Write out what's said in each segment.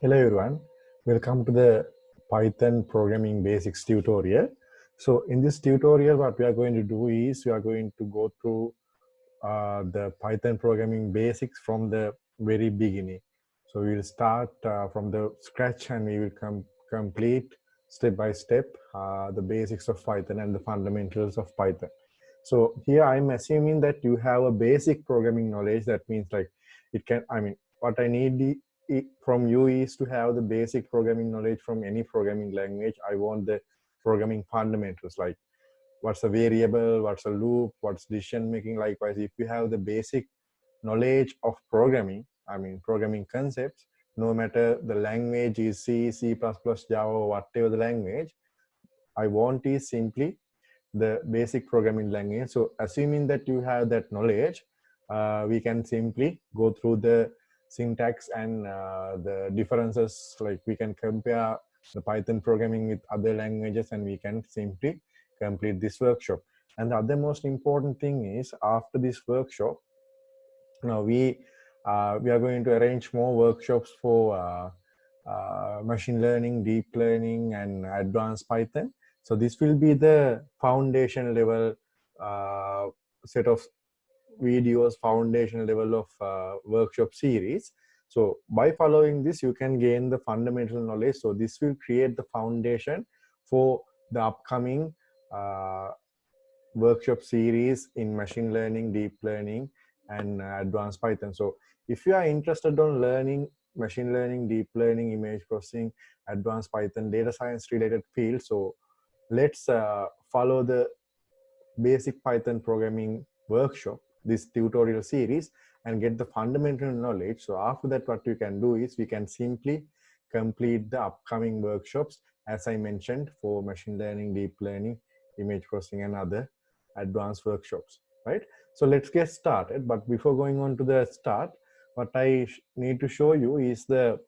Hello everyone, welcome to the Python programming basics tutorial. So in this tutorial what we are going to do is we are going to go through the Python programming basics from the very beginning. So we will start from the scratch and we will complete step by step the basics of Python and the fundamentals of Python. So here I'm assuming that you have a basic programming knowledge. That means like what I need from you is to have the basic programming knowledge from any programming language. I want the programming fundamentals like what's a variable, what's a loop, what's decision making. Likewise, if you have the basic knowledge of programming, programming concepts, no matter the language is C, C++, Java, or whatever the language, I want is simply the basic programming language. So assuming that you have that knowledge, we can simply go through the syntax and the differences. Like we can compare the Python programming with other languages and we can simply complete this workshop. And the other most important thing is after this workshop, now we are going to arrange more workshops for machine learning, deep learning, and advanced Python. So this will be the foundation level set of videos, foundation level of workshop series. So by following this, you can gain the fundamental knowledge. So this will create the foundation for the upcoming workshop series in machine learning, deep learning, and advanced Python. So if you are interested on learning machine learning, deep learning, image processing, advanced Python, data science related fields, so let's follow the basic Python programming workshop, this tutorial series, and get the fundamental knowledge. So after that, what you can do is we can simply complete the upcoming workshops, as I mentioned, for machine learning, deep learning, image processing, and other advanced workshops, right? So let's get started. But before going on to the start, what I need to show you is the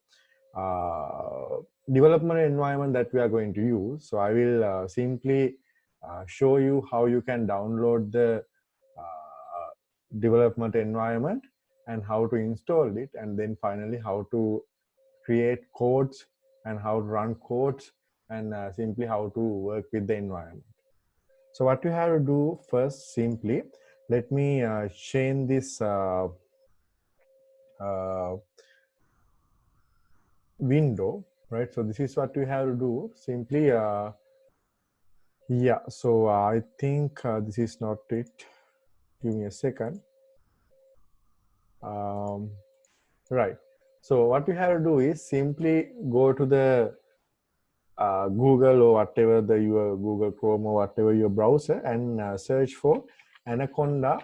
development environment that we are going to use. So I will simply show you how you can download the development environment and how to install it, and then finally how to create codes and how to run codes, and simply how to work with the environment. So what you have to do first, simply let me change this window, right? So this is what you have to do. Simply yeah, so I think this is not it. Give me a second. Right. So what you have to do is simply go to the Google or whatever your Google Chrome or whatever your browser, and search for Anaconda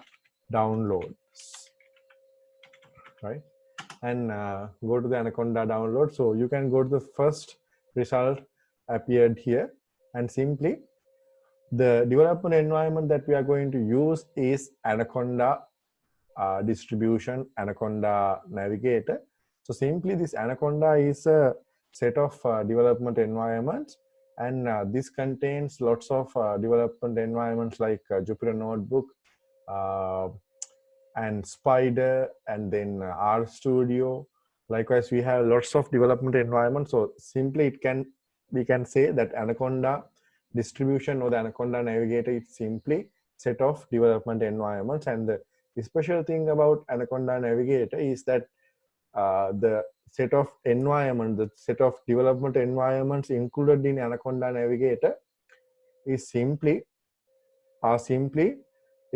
downloads, right? And go to the Anaconda download. So you can go to the first result appeared here, and simply the development environment that we are going to use is Anaconda distribution, Anaconda Navigator. So simply this Anaconda is a set of development environments, and this contains lots of development environments like Jupyter Notebook and Spider, and then RStudio. Likewise, we have lots of development environments. So simply we can say that Anaconda distribution or the Anaconda Navigator is simply set of development environments. And the special thing about Anaconda Navigator is that the set of development environments included in Anaconda Navigator is simply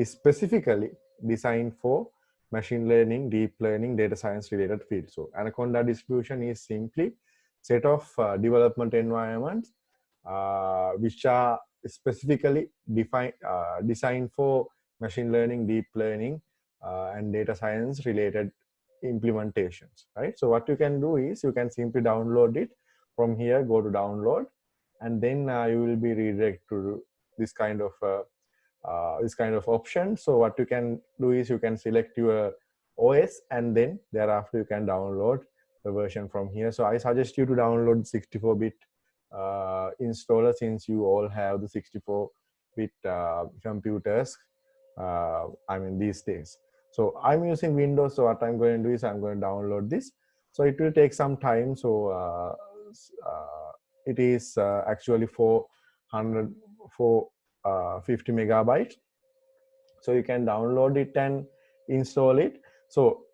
specifically designed for machine learning, deep learning, data science related fields. So Anaconda distribution is simply set of development environments which are specifically designed for machine learning, deep learning, and data science related implementations, right? So what you can do is you can simply download it from here. Go to download, and then you will be redirected to this kind of option. So what you can do is you can select your OS, and then thereafter you can download the version from here. So I suggest you to download 64-bit installer, since you all have the 64-bit computers these days. So I'm using Windows, so what I'm going to do is I'm going to download this. So it will take some time. So it is actually 400 450 megabytes. So you can download it and install it. So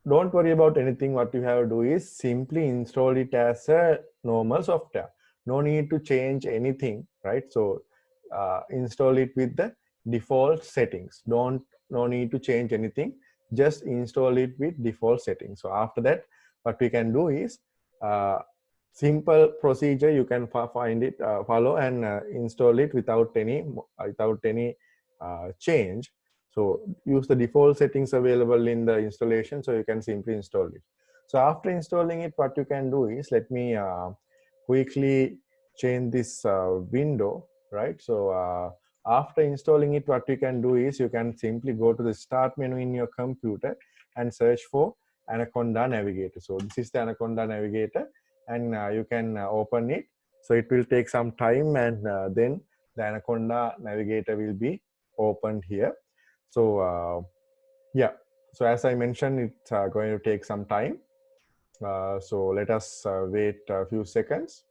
don't worry about anything. What you have to do is simply install it as a normal software. No need to change anything, right? So install it with the default settings. No need to change anything. Just install it with default settings. So after that, what we can do is uh, simple procedure. You can find it, follow and install it without any change. So use the default settings available in the installation, so you can simply install it. So after installing it, what you can do is, let me quickly change this window, right? So after installing it, what you can do is, you can simply go to the start menu in your computer and search for Anaconda Navigator. So this is the Anaconda Navigator, and you can open it. So it will take some time, and then the Anaconda Navigator will be opened here. So yeah, so as I mentioned, it's going to take some time. So let us wait a few seconds.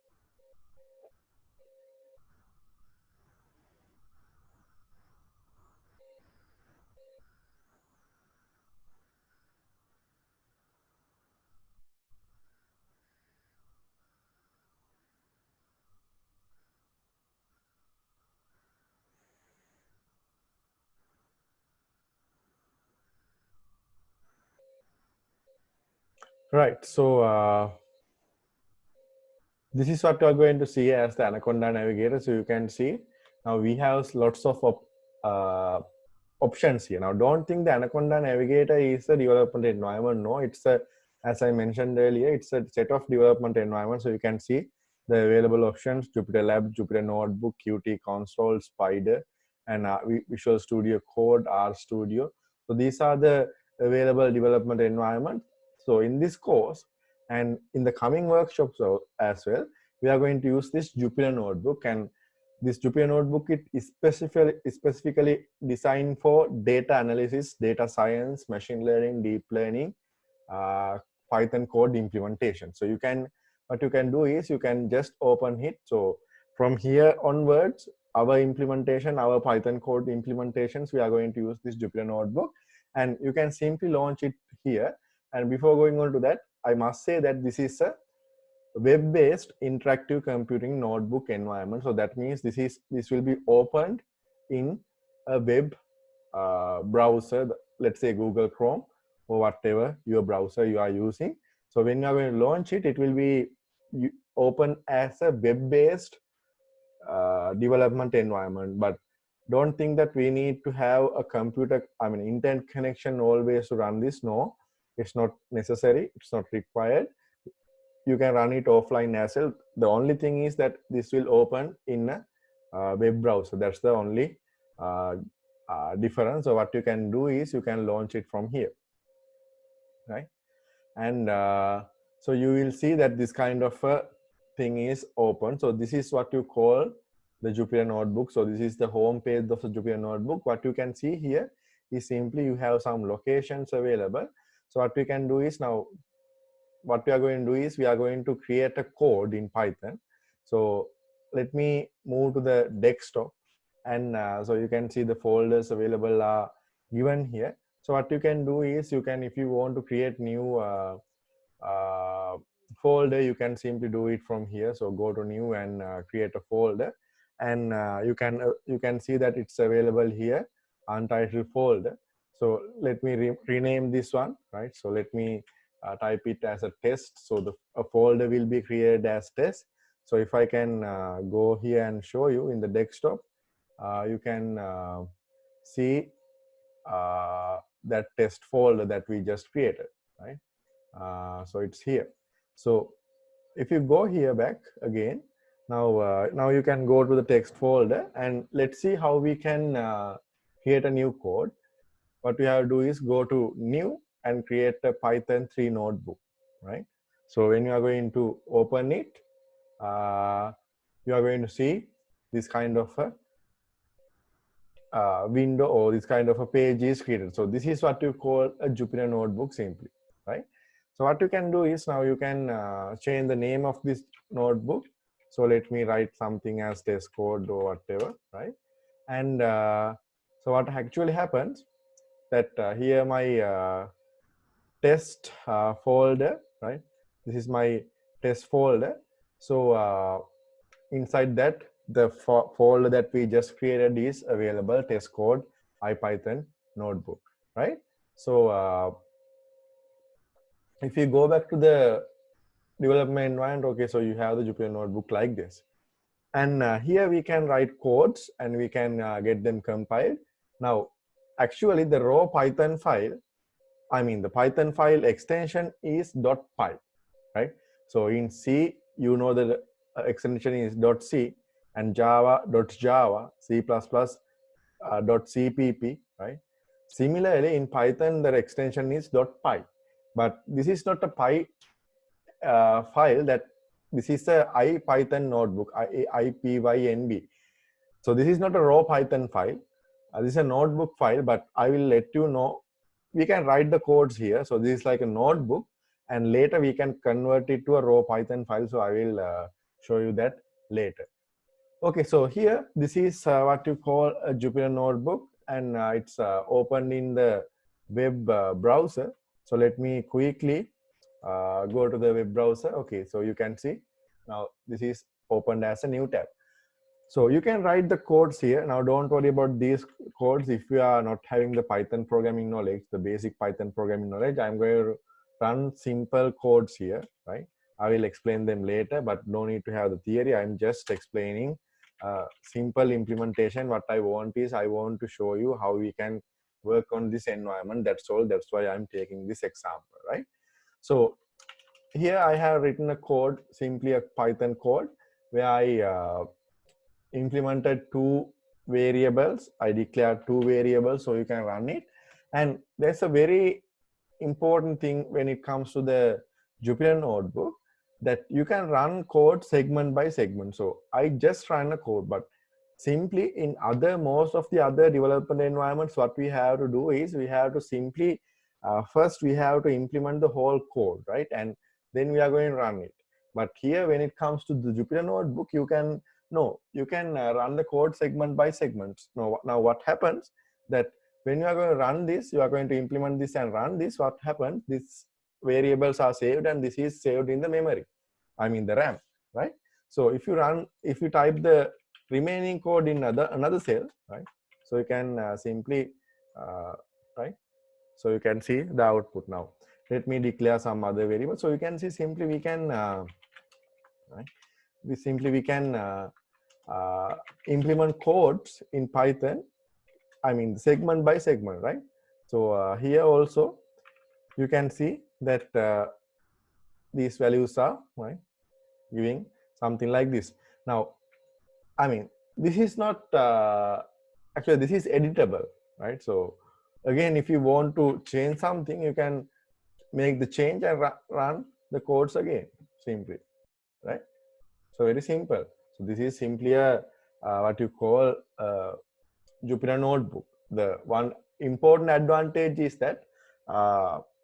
Right, so this is what you are going to see as the Anaconda Navigator. So you can see now we have lots of uh, options here. Now don't think the Anaconda Navigator is a development environment. No, it's a, as I mentioned earlier, it's a set of development environments. So you can see the available options: Jupyter Lab, Jupyter Notebook, Qt Console, Spider, and Visual Studio Code, R Studio. So these are the available development environments. So in this course and in the coming workshops as well, we are going to use this Jupyter Notebook. And this Jupyter Notebook, it is specifically designed for data analysis, data science, machine learning, deep learning, uh, Python code implementation. So you can, what you can do is, you can just open it. So from here onwards, our implementation, our Python code implementations, we are going to use this Jupyter Notebook, and you can simply launch it here. And before going on to that, I must say that this is a web-based interactive computing notebook environment. So that means this will be opened in a web browser, let's say Google Chrome or whatever your browser you are using. So when you are going to launch it, it will be open as a web-based development environment. But don't think that we need to have a computer, I mean, internet connection always to run this. No, it's not necessary. It's not required. You can run it offline as well. The only thing is that this will open in a web browser. That's the only difference. So what you can do is, you can launch it from here, right? And so you will see that this kind of a thing is open. So this is what you call the Jupyter Notebook. So this is the home page of the Jupyter Notebook. What you can see here is simply you have some locations available. So what we can do is, now what we are going to do is, we are going to create a code in Python. So let me move to the desktop, and so you can see the folders available are given here. So what you can do is, you can, if you want to create new uh, folder, you can simply do it from here. So go to new and create a folder, and you can see that it's available here, untitled folder. So let me rename this one, right? So let me type it as a test. So a folder will be created as test. So if I can go here and show you in the desktop, you can see that test folder that we just created, right? So it's here. So if you go here back again, now you can go to the text folder, and let's see how we can create a new code. What we have to do is go to new and create a Python 3 notebook, right? So when you are going to open it, you are going to see this kind of a window, or this kind of a page is created. So this is what you call a Jupyter Notebook simply, right? So what you can do is now you can change the name of this notebook. So let me write something as test code or whatever, right? And so what actually happens that here my test folder, right? This is my test folder. So inside that, the folder that we just created is available, test code IPython notebook, right? So if you go back to the development environment, okay, so you have the Jupyter notebook like this. And here we can write codes and we can get them compiled. Now, actually the raw Python file, I mean the Python file extension is .py, right? So in C, you know the extension is .c, and Java, C++, .cpp, right? Similarly, in Python, the extension is .py, but this is not a py file. That this is a IPython notebook, IPYNB. So this is not a raw Python file. This is a notebook file, but I will let you know. We can write the codes here. So this is like a notebook, and later we can convert it to a raw Python file. So I will show you that later. Okay, so here this is what you call a Jupyter notebook, and it's opened in the web browser. So let me quickly go to the web browser. Okay, so you can see now this is opened as a new tab. So you can write the codes here. Now don't worry about these codes if you are not having the Python programming knowledge, the basic Python programming knowledge. I'm going to run simple codes here, right? I will explain them later, but no need to have the theory. I'm just explaining simple implementation. What I want is I want to show you how we can work on this environment. That's all. That's why I'm taking this example, right? So here I have written a code, simply a Python code, where I implemented two variables. I declared two variables so you can run it. And there's a very important thing when it comes to the Jupyter notebook, that you can run code segment by segment. So I just ran a code, but simply in most of the other development environments, what we have to do is we have to simply first we have to implement the whole code, right? And then we are going to run it. But here when it comes to the Jupyter notebook, you can run the code segment by segment. Now what happens that when you are going to run this, you are going to implement this and run this, what happens, these variables are saved and this is saved in the memory, I mean the RAM, right? So if you type the remaining code in another cell, right? So you can simply, right? So you can see the output now. Let me declare some other variable. So you can see simply we can, right? We can implement codes in Python, I mean segment by segment, right? So here also you can see that these values are, right, giving something like this. Now, I mean, this is not actually this is editable, right? So again, if you want to change something, you can make the change and run the codes again simply, right? So very simple. So this is simply a what you call Jupyter notebook. The one important advantage is that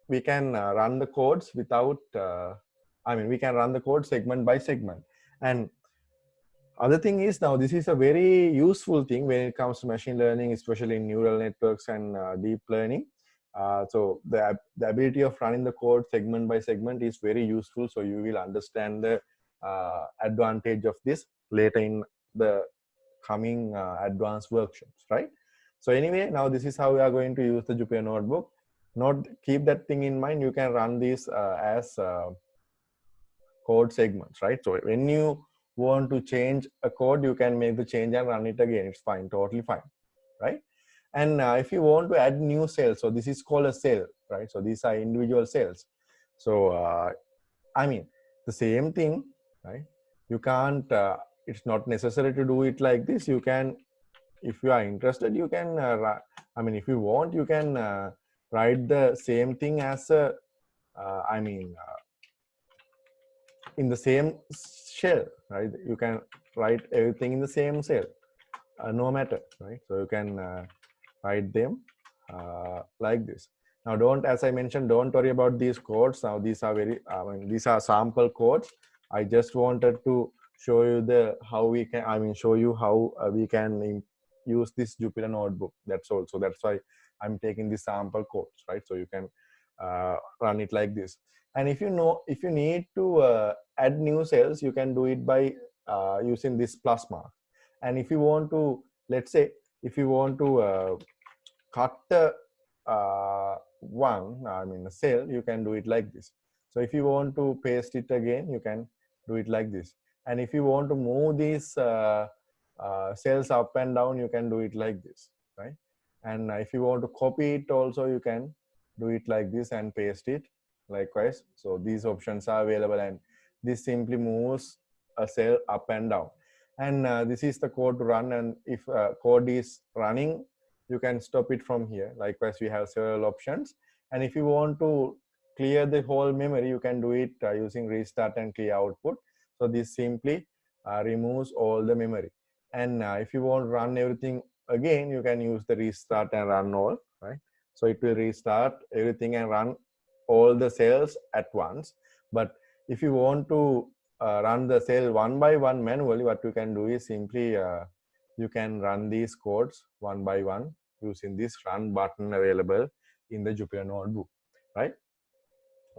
we can run the codes without, I mean, we can run the code segment by segment. And other thing is, now this is a very useful thing when it comes to machine learning, especially in neural networks and deep learning. So the ability of running the code segment by segment is very useful. So you will understand the advantage of this later in the coming advanced workshops, right? So anyway, now this is how we are going to use the Jupyter notebook. Keep that thing in mind. You can run this as code segments, right? So when you want to change a code, you can make the change and run it again. It's fine, totally fine, right? And if you want to add new cells, so this is called a cell, right? So these are individual cells. So I mean the same thing, right? You can't, it's not necessary to do it like this. You can, if you are interested, you can I mean if you want, you can write the same thing as a I mean in the same shell, right? You can write everything in the same cell, no matter, right? So you can write them like this. Now, as I mentioned, don't worry about these codes. Now, these are these are sample codes. I just wanted to show you how we can, show you how we can use this Jupyter notebook. That's all. So that's why I'm taking the sample codes, right? So you can run it like this. And if you need to add new cells, you can do it by using this plus mark. And if you want to, let's say, if you want to cut a cell, you can do it like this. So if you want to paste it again, you can do it like this. And if you want to move these cells up and down, you can do it like this, right? And if you want to copy it also, you can do it like this and paste it likewise. So these options are available, and this simply moves a cell up and down. And this is the code to run, and if code is running, you can stop it from here. Likewise, we have several options. And if you want to clear the whole memory, you can do it using restart and clear output. So this simply removes all the memory. And if you want to run everything again, you can use the restart and run all, right? So it will restart everything and run all the cells at once. But if you want to run the cell one by one manually, what you can do is simply you can run these codes one by one using this run button available in the Jupyter notebook, right?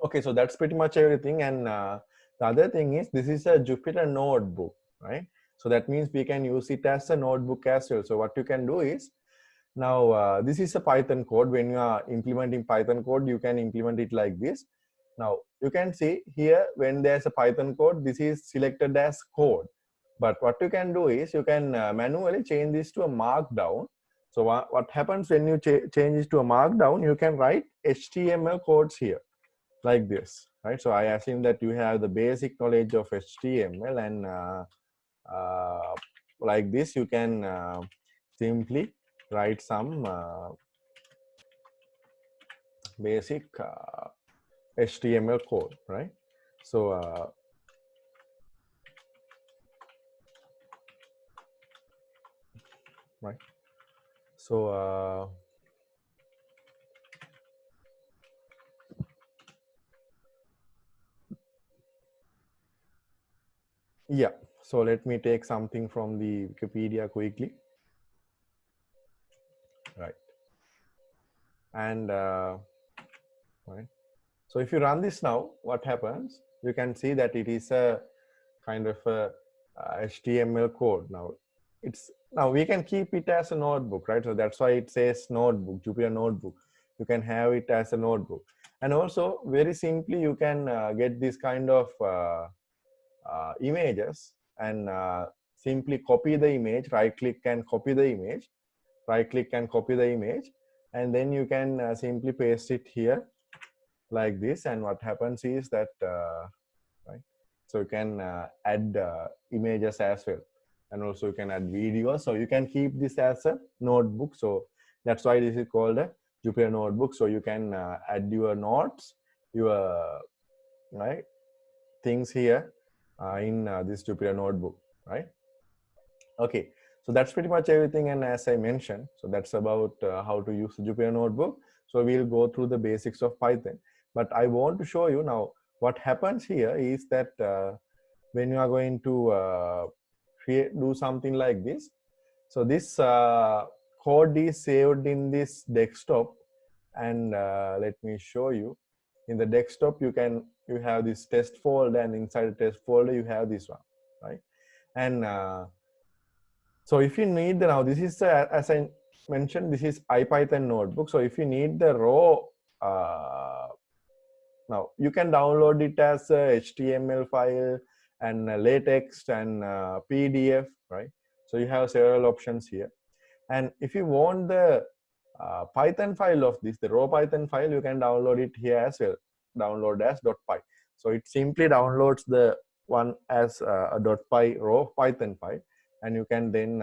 Okay, so that's pretty much everything. And the other thing is, this is a Jupyter notebook, right? So that means we can use it as a notebook as well. So what you can do is, now this is a Python code. When you are implementing Python code, you can implement it like this. Now you can see here, when there's a Python code, this is selected as code. But what you can do is, you can manually change this to a markdown. So what happens when you change this to a markdown, you can write HTML codes here like this, right? So I assume that you have the basic knowledge of HTML, and like this, you can simply write some basic HTML code, right? So right. So yeah. So let me take something from the Wikipedia quickly, right? And right. So if you run this now, what happens? You can see that it is a kind of a HTML code. Now we can keep it as a notebook, right? So that's why it says notebook, Jupyter notebook. You can have it as a notebook. And also, very simply, you can get this kind of images, and simply copy the image, right click and copy the image, right click and copy the image, and then you can simply paste it here like this. And what happens is that right, so you can add images as well, and also you can add videos. So you can keep this as a notebook. So that's why this is called a Jupyter notebook. So you can add your notes, your right things here in this Jupyter notebook, right? Okay, so that's pretty much everything. And as I mentioned, so that's about how to use the Jupyter notebook. So we'll go through the basics of Python, but I want to show you now what happens here is that when you are going to do something like this. So this code is saved in this desktop, and let me show you. In the desktop, you have this test folder, and inside the test folder you have this one, right? And so if you need now, this is as I mentioned, this is IPython notebook. So if you need the raw, now you can download it as a HTML file and LaTeX and PDF, right? So you have several options here. And if you want the Python file of this, the raw Python file, you can download it here as well. Download as .py. So it simply downloads the one as a .py raw Python file, and you can then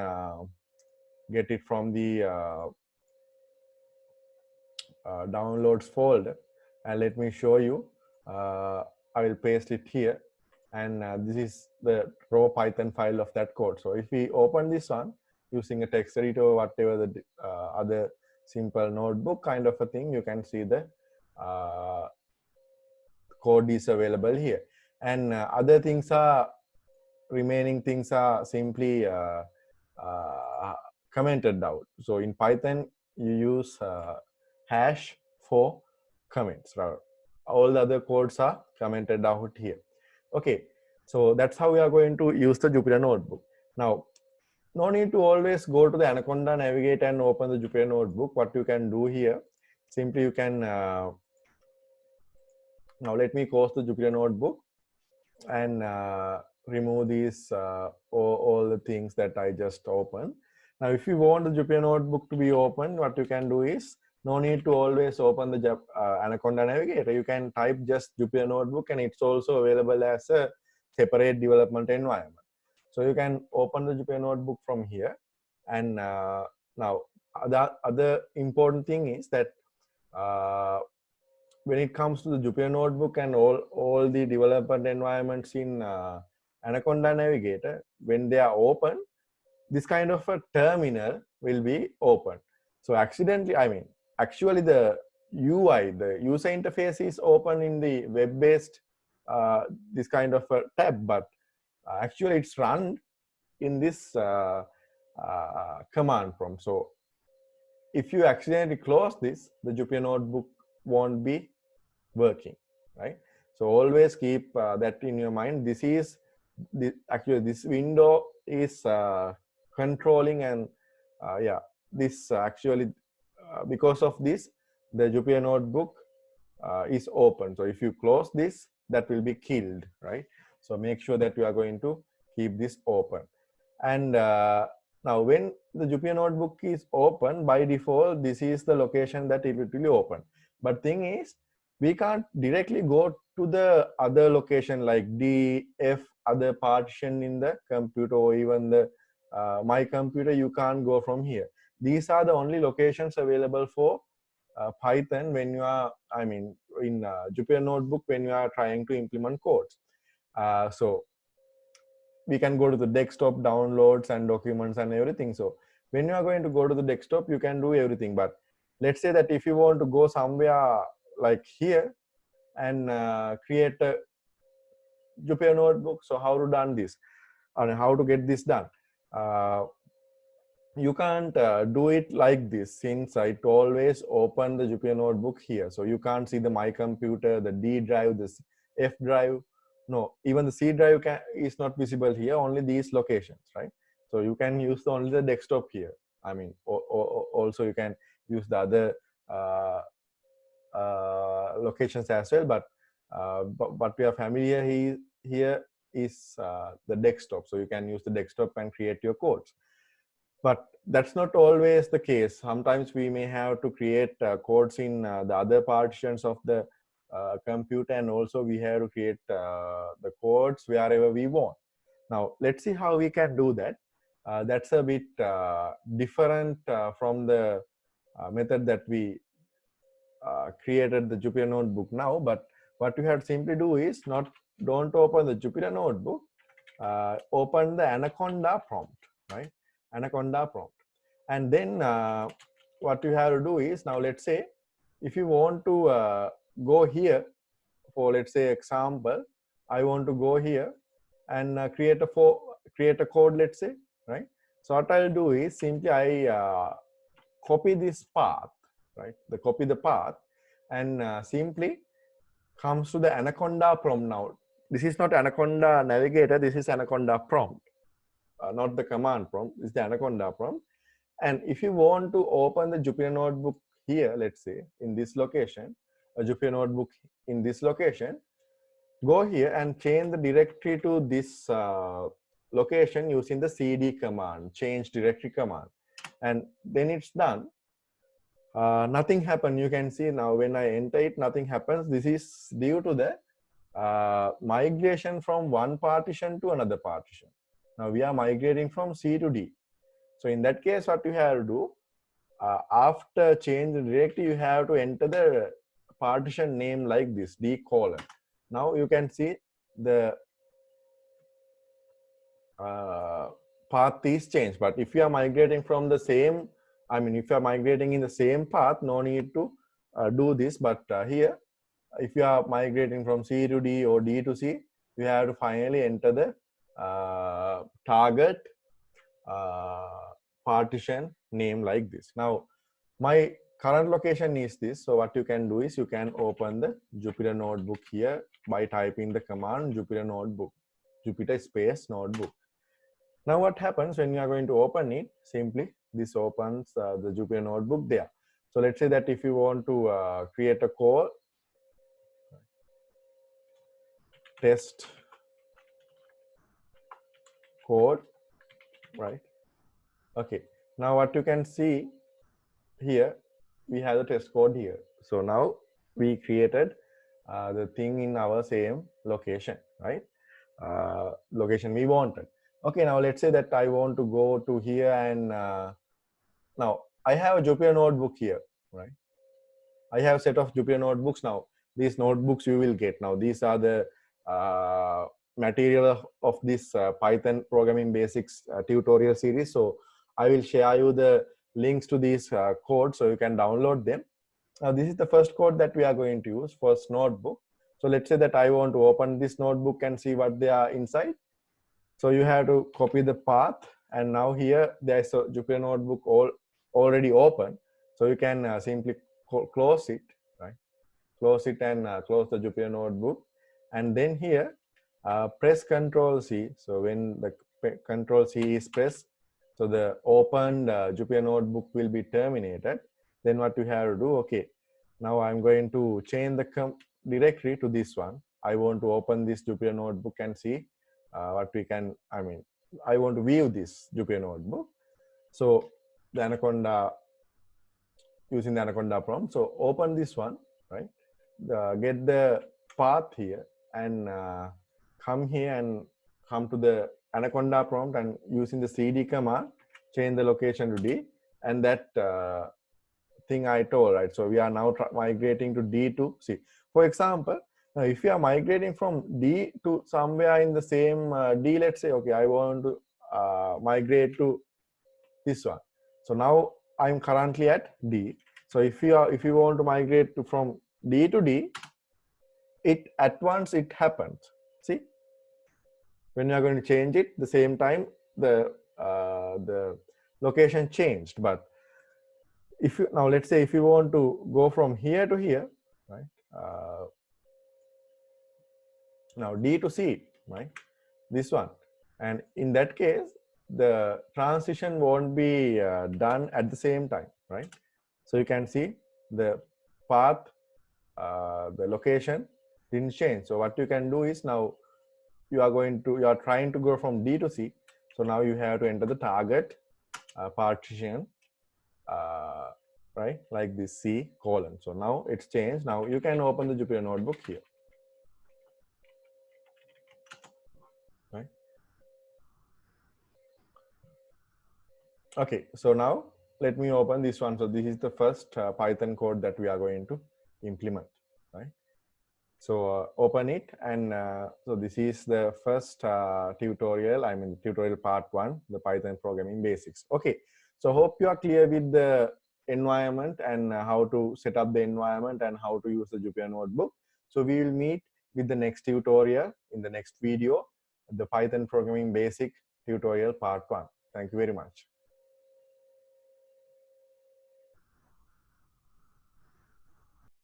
get it from the downloads folder. And let me show you. I will paste it here, and this is the raw Python file of that code. So if we open this one using a text editor or whatever the other simple notebook kind of a thing, you can see the code is available here. And other things are, remaining things are simply commented out. So in Python, you use hash for comments. Right? All the other codes are commented out here. Okay, so that's how we are going to use the Jupyter Notebook. Now, no need to always go to the Anaconda Navigator and open the Jupyter Notebook. What you can do here, simply you can, now let me close the Jupyter Notebook and remove these all the things that I just opened. Now, if you want the Jupyter Notebook to be open, what you can do is, no need to always open the Anaconda Navigator. You can type just Jupyter Notebook, and it's also available as a separate development environment. So you can open the Jupyter Notebook from here. And now, the other important thing is that when it comes to the Jupyter Notebook and all the development environments in Anaconda Navigator, when they are open, this kind of a terminal will be open. So actually the UI, the user interface is open in the web-based this kind of a tab, but actually it's run in this command prompt. So if you accidentally close this, the Jupyter Notebook won't be working, right? So always keep that in your mind. This is actually this window is controlling, and yeah, this actually because of this, the Jupyter Notebook is open. So if you close this, that will be killed, right? So make sure that you are going to keep this open. And now when the Jupyter Notebook is open, by default, this is the location that it will be open. But thing is, we can't directly go to the other location like D, F, other partition in the computer, or even the my computer. You can't go from here. These are the only locations available for Python when you are, in Jupyter Notebook when you are trying to implement codes. So we can go to the desktop, downloads and documents and everything. So when you are going to go to the desktop, you can do everything. But let's say that if you want to go somewhere like here and create a Jupyter Notebook, so how to done this and how to get this done? You can't do it like this, since it always open the Jupyter Notebook here. So you can't see the my computer, the D drive, this F drive. No, even the C drive is not visible here, only these locations, right? So you can use only the desktop here. Also you can use the other locations as well, but what we are familiar here is the desktop. So you can use the desktop and create your codes. But that's not always the case. Sometimes we may have to create codes in the other partitions of the computer, and also we have to create the codes wherever we want. Now, let's see how we can do that. That's a bit different from the method that we created the Jupyter Notebook now. But what you have to simply do is don't open the Jupyter Notebook, open the Anaconda prompt, right? Anaconda prompt. And then what you have to do is, now let's say if you want to go here for, let's say example, I want to go here and create a code, let's say, right? So what I'll do is simply I copy this path, right? Copy the path and simply comes to the Anaconda prompt. Now this is not Anaconda Navigator, this is Anaconda prompt. Not the command prompt, it's the Anaconda prompt. And if you want to open the Jupyter Notebook here, let's say in this location, a Jupyter Notebook in this location, go here and change the directory to this location using the cd command, change directory command, and then it's done. Nothing happened. You can see now when I enter it, nothing happens. This is due to the migration from one partition to another partition. Now we are migrating from C to D. So in that case, what you have to do, after change the directory, you have to enter the partition name like this, D colon. Now you can see the path is changed. But if you are migrating from the same, if you are migrating in the same path, no need to do this, but here, if you are migrating from C to D or D to C, you have to finally enter the target partition name like this. Now, my current location is this. So what you can do is you can open the Jupyter notebook here by typing the command Jupyter notebook, Jupyter space notebook. Now what happens when you are going to open it, simply this opens the Jupyter notebook there. So let's say that if you want to create a code, test code, right? Okay, now what you can see here, we have the test code here. So now we created the thing in our same location, right? Location we wanted. Okay, now let's say that I want to go to here and now I have a Jupyter notebook here, right? I have a set of Jupyter notebooks now. These notebooks you will get now. These are the material of this Python programming basics tutorial series. So I will share you the links to these codes so you can download them. Now this is the first code that we are going to use, first notebook. So let's say that I want to open this notebook and see what they are inside. So you have to copy the path, and now here there is a Jupyter notebook already open. So you can simply close it, right? Close it and close the Jupyter notebook, and then here press Control C. So when the Control C is pressed, so the opened Jupyter notebook will be terminated. Then what you have to do, okay, now I'm going to change the directory to this one. I want to open this Jupyter notebook and see what we can, I want to view this Jupyter notebook. So the Anaconda, using the Anaconda prompt. So open this one, right? Get the path here and come here and come to the Anaconda prompt, and using the cd command, change the location to D, and that thing I told, right? So we are now migrating to D to C. For example, now if you are migrating from D to somewhere in the same D, let's say, okay, I want to migrate to this one. So now I'm currently at D. So if you want to migrate from D to D, it at once it happens. See, when you are going to change it, the same time the location changed. But if you now, let's say if you want to go from here to here, right? Now D to C, right? This one, and in that case, the transition won't be done at the same time, right? So you can see the path, the location didn't change. So what you can do is, now you are trying to go from D to C. So now you have to enter the target partition, right? Like this C colon. So now it's changed. Now you can open the Jupyter notebook here, right? Okay, so now let me open this one. So this is the first Python code that we are going to implement, right? So open it, and so this is the first tutorial, tutorial part 1, the Python programming basics. Okay, so hope you are clear with the environment and how to set up the environment and how to use the Jupyter notebook. So we will meet with the next tutorial in the next video, the Python programming basic tutorial part 1. Thank you very much.